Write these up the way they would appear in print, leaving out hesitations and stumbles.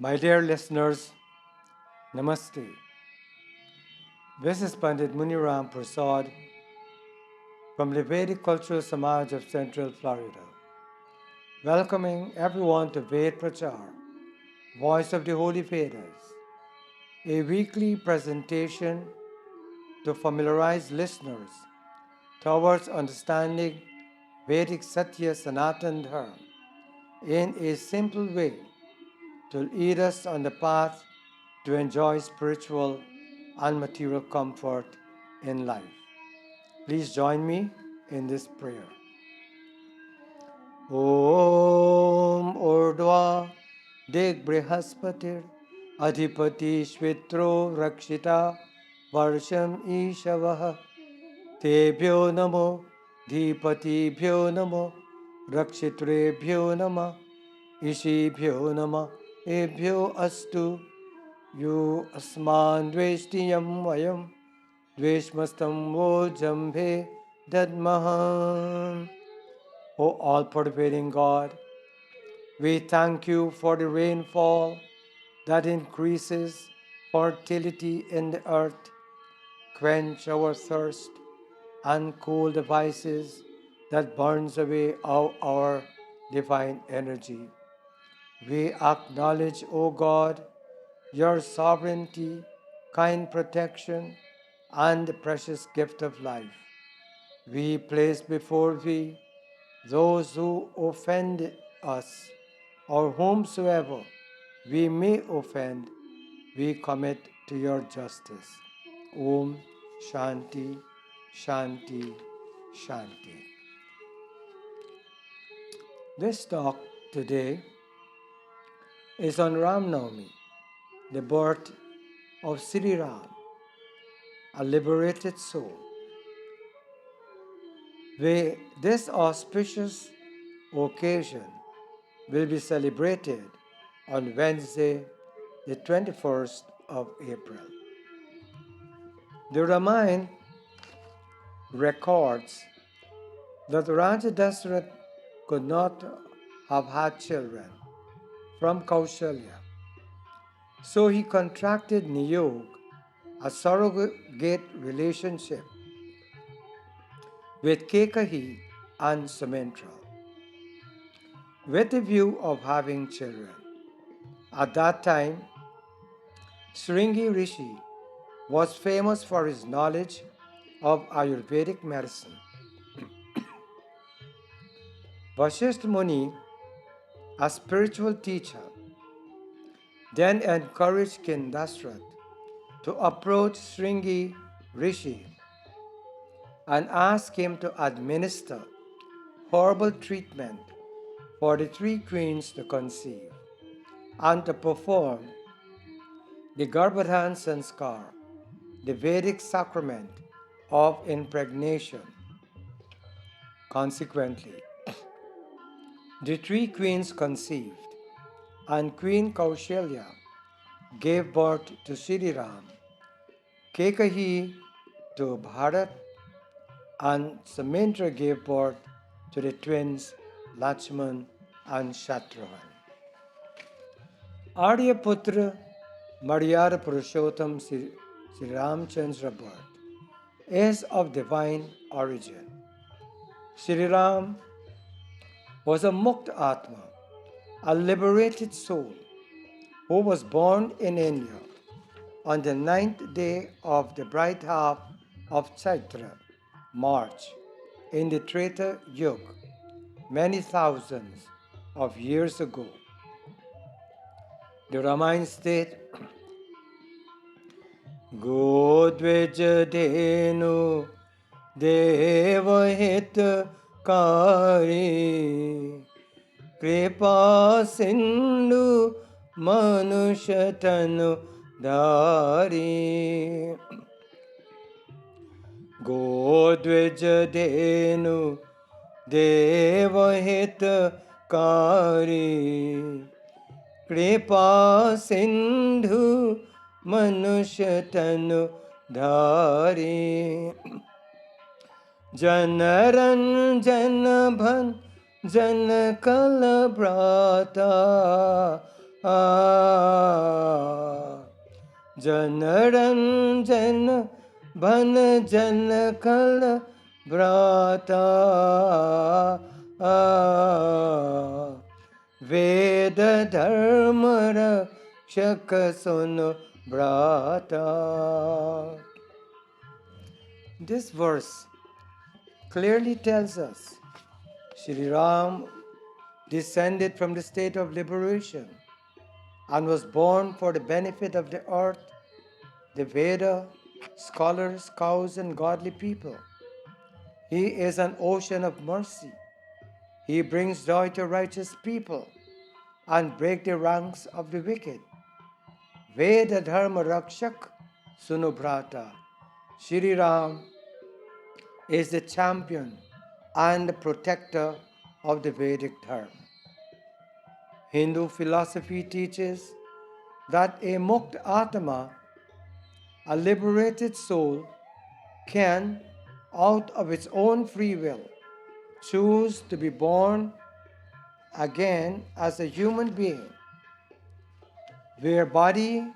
My dear listeners, Namaste. This is Pandit Muni Raam Prasad from the Vedic Cultural Samaj of Central Florida, welcoming everyone to Ved Prachar, Voice of the Holy Vedas, a weekly presentation to familiarize listeners towards understanding Vedic Satya Sanatan Dharma in a simple way to lead us on the path to enjoy spiritual and material comfort in life. Please join me in this prayer. Om Urdhva Dig Brihaspatir Adhipati Shvitro Rakshita Varsham Ishavah Tebhyo Namo Dhipatibhyo Namo Rakshitrebhyo Nama Ishibhyo Nama Ebhyo Astu Yo Asman Dveshtiyam Vayam Dveshmastam Vo Jambhe Dadmaham. O all-pervading God, we thank you for the rainfall that increases fertility in the earth, quench our thirst, and cool the vices that burns away our divine energy. We acknowledge, O God, your sovereignty, kind protection, and the precious gift of life. We place before thee those who offend us, or whomsoever we may offend, we commit to your justice. Om Shanti, Shanti, Shanti. This talk today is on Raam Naumi, the birth of Shri Ram, a liberated soul. This auspicious occasion will be celebrated on Wednesday, the 21st of April. The Ramayana records that Raja Dasrath could not have had children from Kaushalya, so he contracted Niyog, a surrogate relationship with Kekahi and Sumantra, with the view of having children. At that time, Shringi Rishi was famous for his knowledge of Ayurvedic medicine. Vasishtha Muni, a spiritual teacher, then encouraged King Dasrath to approach Shringi Rishi and ask him to administer herbal treatment for the three queens to conceive and to perform the Garbhadhan Sanskar, the Vedic sacrament of impregnation. Consequently, the three queens conceived, and Queen Kaushalya gave birth to Shri Ram, Kekahi to Bharat, and Sumantra gave birth to the twins Lakshman and Shatrughan. Aryaputra Maryada Purushottam Sri Ramchandra birth is of divine origin. Shri Ram was a Mukta Atma, a liberated soul, who was born in India on the 9th day of the bright half of Chaitra, March, in the Treta Yuga, many thousands of years ago. The Ramayana states, Godvijadenu Devahit Kari Kripa Sindhu Manushatanu Dari Godvijadenu Devahit Kari Kripa Sindhu Manushatanu Dhari Janaranjana Bhan Janakala Brata जनरंजन भन जन खल भ्राता वेद धर्म रक्षक सुन भ्राता. This verse clearly tells us Shri Ram descended from the state of liberation and was born for the benefit of the earth, the Veda, scholars, cows, and godly people. He is an ocean of mercy. He brings joy to righteous people and break the ranks of the wicked. Veda Dharma Rakshak Sunubhrata. Shri Ram is the champion and the protector of the Vedic Dharma. Hindu philosophy teaches that a Mukt Atma, a liberated soul, can, out of its own free will, choose to be born again as a human being, where body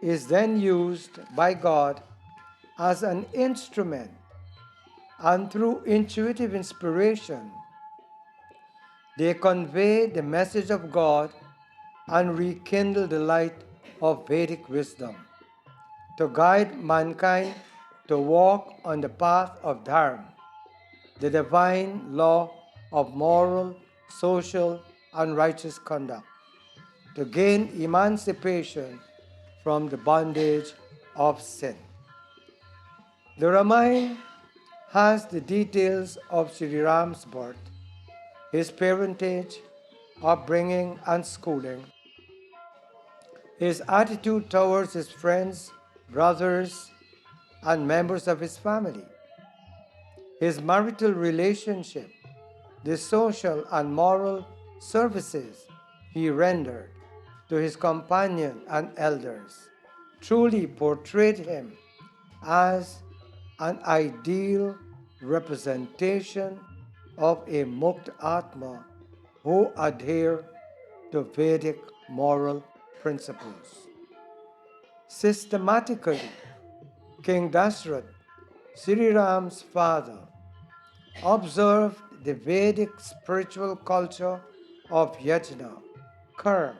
is then used by God as an instrument, and through intuitive inspiration, they convey the message of God and rekindle the light of Vedic wisdom to guide mankind to walk on the path of Dharma, the divine law of moral, social, and righteous conduct, to gain emancipation from the bondage of sin. The Ramayana has the details of Shri Ram's birth, his parentage, upbringing, and schooling, his attitude towards his friends, brothers, and members of his family, his marital relationship, the social and moral services he rendered to his companion and elders, truly portrayed him as an ideal representation of a Mukt Atma who adhere to Vedic moral principles. Systematically, King Dashrath, Sri Ram's father, observed the Vedic spiritual culture of yajna, karma,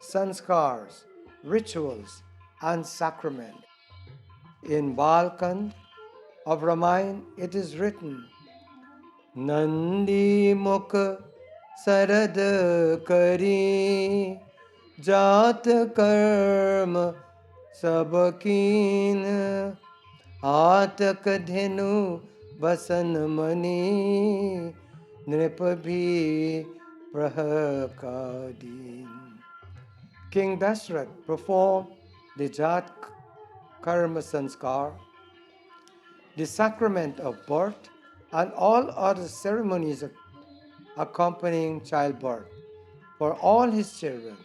sanskars, rituals, and sacrament. In Balkand of Ramayana, it is written, Nandi Mukh Sarad Kari Jat Karma Sabakeen Atak Dhenu Basan Mani Nripabhi Prahakadin. King Dashrath performed the Jat Karma Sanskar, the sacrament of birth, and all other ceremonies accompanying childbirth for all his children,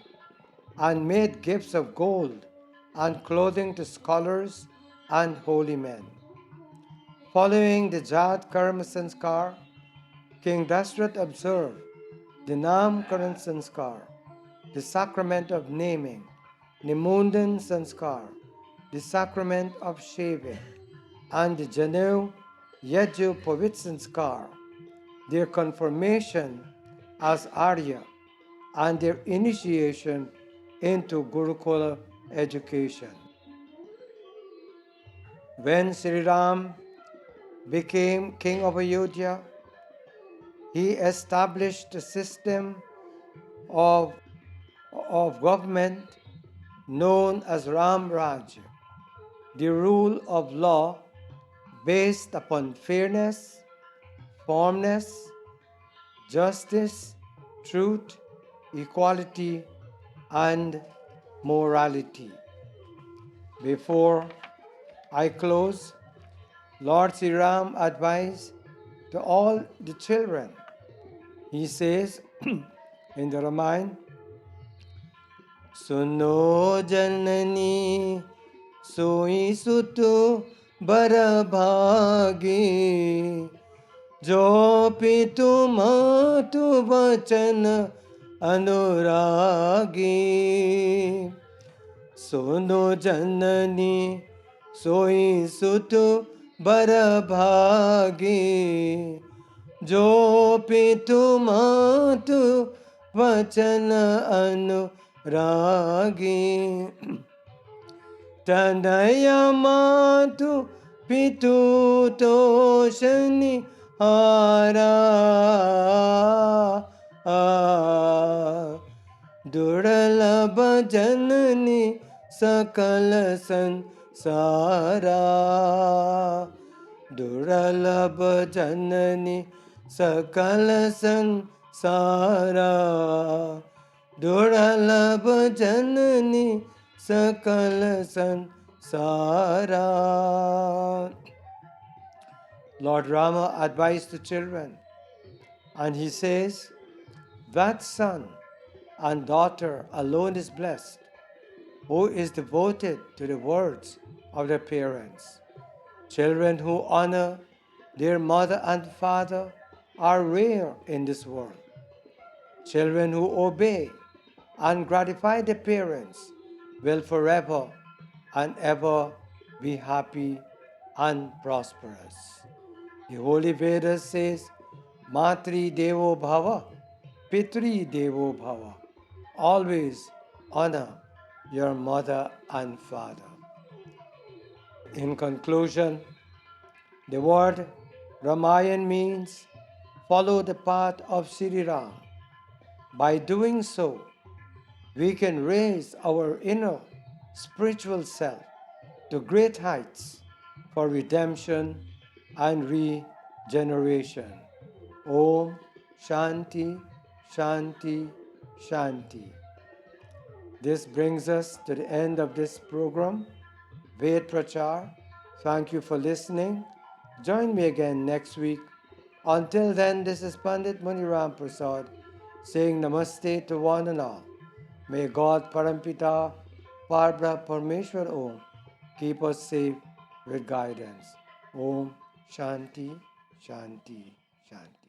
and made gifts of gold and clothing to scholars and holy men. Following the Jat Karma Sanskar, King Dashrath observed the Namkaran Sanskar, the sacrament of naming, Nimundan Sanskar, the sacrament of shaving, and the Janev Yajju Pavit Sanskar, their confirmation as Arya, and their initiation into Gurukula education. When Sri Ram became king of Ayodhya, he established a system of government known as Ram Rajya, the rule of law based upon fairness, firmness, justice, truth, equality, and morality. Before I close, Lord Sri Ram advised to all the children. He says in the Ramayana, Suno janani soi sutu barabhagi jo pitu matu vachan अनुरागी सुनो जननी सोई सुत बर भागी जो पितु मातु वचन अनुरागी तनया मातु पितु तोषनि हारा दुर्लभ जननी सकल संसारा दुर्लभ जननी सकल संसारा दुर्लभ जननी सकल संसारा. Lord Rama advised the children, and he says that son and daughter alone is blessed, who is devoted to the words of their parents. Children who honor their mother and father are rare in this world. Children who obey and gratify their parents will forever and ever be happy and prosperous. The Holy Vedas says, Matri Devo Bhava, Pitri Devo Bhava. Always honor your mother and father. In conclusion, the word Ramayan means follow the path of Shri Ram. By doing so, we can raise our inner spiritual self to great heights for redemption and regeneration. Om Shanti, Shanti, Shanti. This brings us to the end of this program, Ved Prachar. Thank you for listening. Join me again next week. Until then, this is Pandit Muni Ram Prasad saying Namaste to one and all. May God Parampita, Parbra Parmeshwar Om keep us safe with guidance. Om Shanti, Shanti, Shanti.